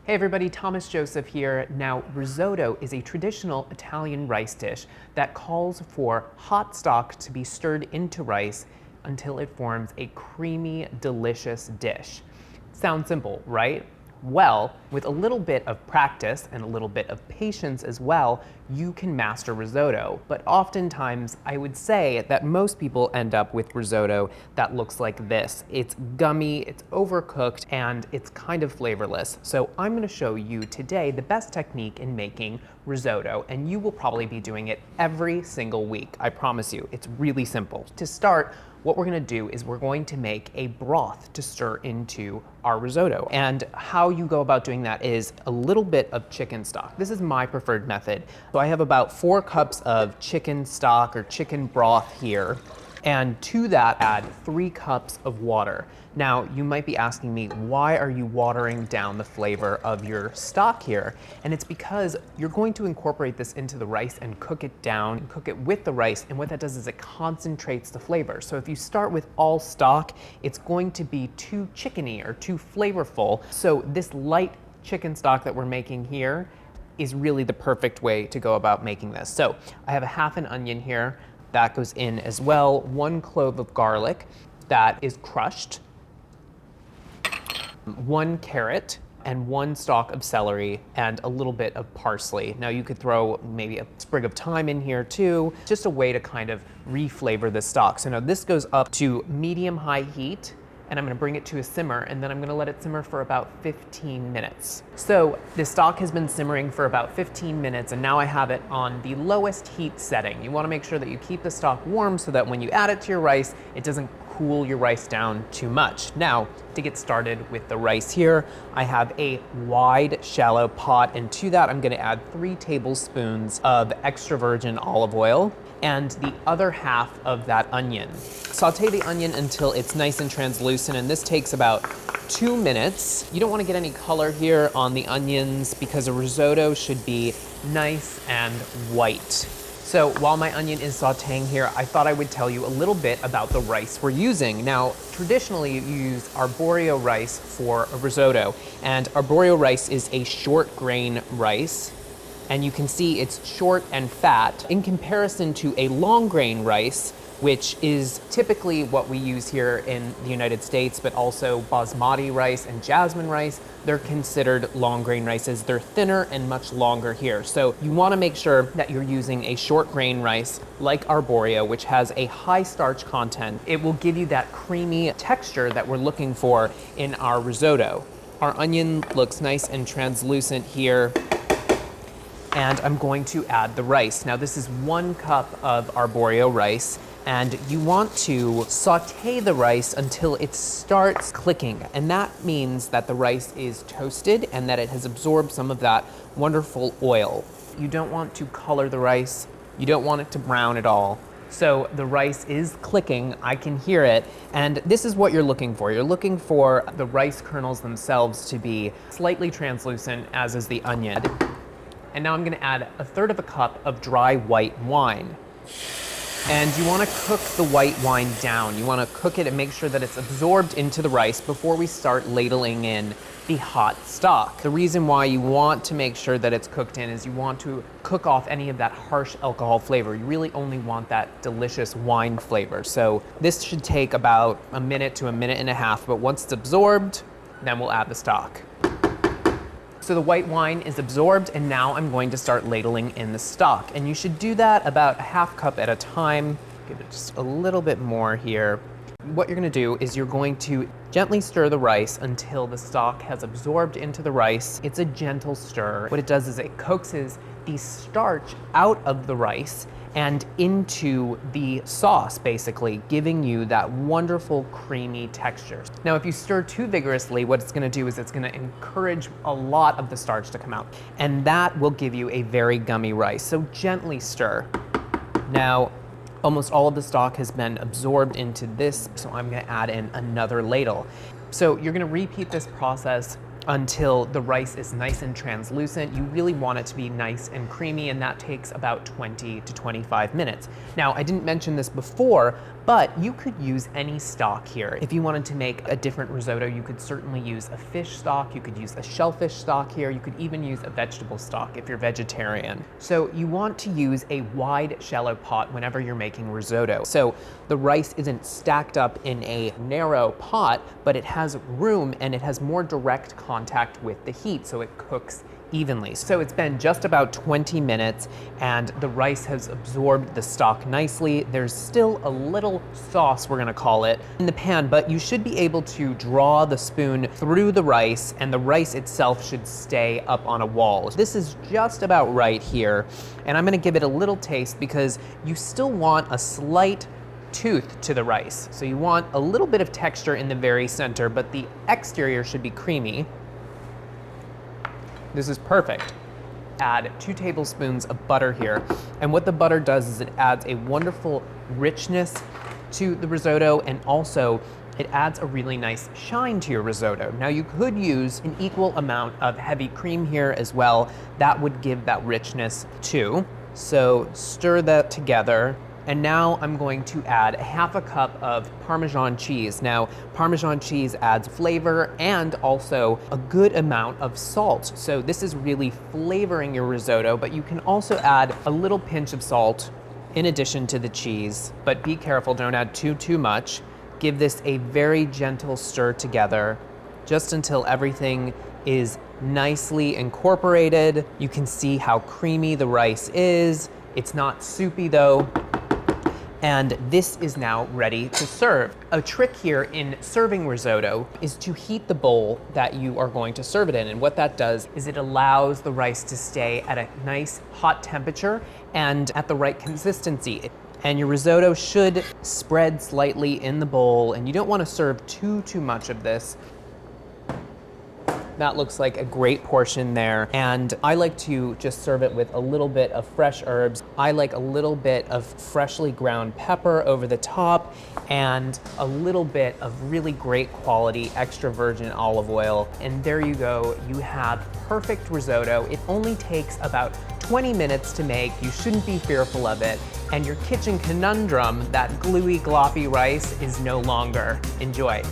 Hey everybody, Thomas Joseph here. Now, risotto is a traditional Italian rice dish that calls for hot stock to be stirred into rice until it forms a creamy, delicious dish. Sounds simple, right? Well, with a little bit of practice and a little bit of patience as well, you can master risotto. But oftentimes, I would say that most people end up with risotto that looks like this. It's gummy, it's overcooked, and it's kind of flavorless. So I'm going to show you today the best technique in making risotto, and you will probably be doing it every single week. I promise you, it's really simple. To start, what we're gonna do is we're going to make a broth to stir into our risotto. And how you go about doing that is a little bit of chicken stock. This is my preferred method. So I have about 4 cups of chicken stock or chicken broth here. And to that, add 3 cups of water. Now, you might be asking me, why are you watering down the flavor of your stock here? And it's because you're going to incorporate this into the rice and cook it down, and cook it with the rice, and what that does is it concentrates the flavor. So if you start with all stock, it's going to be too chickeny or too flavorful. So this light chicken stock that we're making here is really the perfect way to go about making this. So I have a half an onion here. That goes in as well. 1 clove of garlic that is crushed, 1 carrot, and 1 stalk of celery, and a little bit of parsley. Now you could throw maybe a sprig of thyme in here too, just a way to kind of re-flavor the stock. So now this goes up to medium-high heat, and I'm gonna bring it to a simmer, and then I'm gonna let it simmer for about 15 minutes. So the stock has been simmering for about 15 minutes, and now I have it on the lowest heat setting. You wanna make sure that you keep the stock warm so that when you add it to your rice, it doesn't cool your rice down too much. Now, to get started with the rice here, I have a wide, shallow pot, and to that I'm gonna add 3 tablespoons of extra virgin olive oil, and the other half of that onion. Saute the onion until it's nice and translucent, and this takes about 2 minutes. You don't want to get any color here on the onions because a risotto should be nice and white. So while my onion is sauteing here, I thought I would tell you a little bit about the rice we're using. Now, traditionally you use arborio rice for a risotto, and arborio rice is a short grain rice. And you can see it's short and fat in comparison to a long grain rice, which is typically what we use here in the United States, but also basmati rice and jasmine rice. They're considered long grain rices. They're thinner and much longer here. So you wanna make sure that you're using a short grain rice like arborio, which has a high starch content. It will give you that creamy texture that we're looking for in our risotto. Our onion looks nice and translucent here. And I'm going to add the rice. Now this is 1 cup of arborio rice, and you want to saute the rice until it starts clicking. And that means that the rice is toasted and that it has absorbed some of that wonderful oil. You don't want to color the rice. You don't want it to brown at all. So the rice is clicking, I can hear it, and this is what you're looking for. You're looking for the rice kernels themselves to be slightly translucent, as is the onion. And now I'm gonna add 1/3 cup of dry white wine. And you wanna cook the white wine down. You wanna cook it and make sure that it's absorbed into the rice before we start ladling in the hot stock. The reason why you want to make sure that it's cooked in is you want to cook off any of that harsh alcohol flavor. You really only want that delicious wine flavor. So this should take about 1 minute to 1.5 minutes, but once it's absorbed, then we'll add the stock. So the white wine is absorbed, and now I'm going to start ladling in the stock. And you should do that about 1/2 cup at a time. Give it just a little bit more here. What you're gonna do is you're going to gently stir the rice until the stock has absorbed into the rice. It's a gentle stir. What it does is it coaxes the starch out of the rice and into the sauce, basically, giving you that wonderful creamy texture. Now, if you stir too vigorously, what it's gonna do is it's gonna encourage a lot of the starch to come out, and that will give you a very gummy rice. So gently stir. Now, almost all of the stock has been absorbed into this, so I'm gonna add in another ladle. So you're gonna repeat this process until the rice is nice and translucent. You really want it to be nice and creamy, and that takes about 20 to 25 minutes. Now, I didn't mention this before, but you could use any stock here. If you wanted to make a different risotto, you could certainly use a fish stock, you could use a shellfish stock here, you could even use a vegetable stock if you're vegetarian. So you want to use a wide, shallow pot whenever you're making risotto. So the rice isn't stacked up in a narrow pot, but it has room and it has more direct contact with the heat, so it cooks evenly. So it's been just about 20 minutes and the rice has absorbed the stock nicely. There's still a little sauce, we're gonna call it, in the pan, but you should be able to draw the spoon through the rice and the rice itself should stay up on a wall. This is just about right here, and I'm gonna give it a little taste because you still want a slight tooth to the rice. So you want a little bit of texture in the very center, but the exterior should be creamy. This is perfect. Add 2 tablespoons of butter here. And what the butter does is it adds a wonderful richness to the risotto, and also it adds a really nice shine to your risotto. Now you could use an equal amount of heavy cream here as well. That would give that richness too. So stir that together. And now I'm going to add ½ a cup of Parmesan cheese. Now, Parmesan cheese adds flavor and also a good amount of salt. So this is really flavoring your risotto, but you can also add a little pinch of salt in addition to the cheese. But be careful, don't add too much. Give this a very gentle stir together, just until everything is nicely incorporated. You can see how creamy the rice is. It's not soupy though. And this is now ready to serve. A trick here in serving risotto is to heat the bowl that you are going to serve it in. And what that does is it allows the rice to stay at a nice hot temperature and at the right consistency. And your risotto should spread slightly in the bowl, and you don't want to serve too much of this. That looks like a great portion there. And I like to just serve it with a little bit of fresh herbs. I like a little bit of freshly ground pepper over the top and a little bit of really great quality extra virgin olive oil. And there you go, you have perfect risotto. It only takes about 20 minutes to make. You shouldn't be fearful of it. And your kitchen conundrum, that gluey, gloppy rice, is no longer. Enjoy.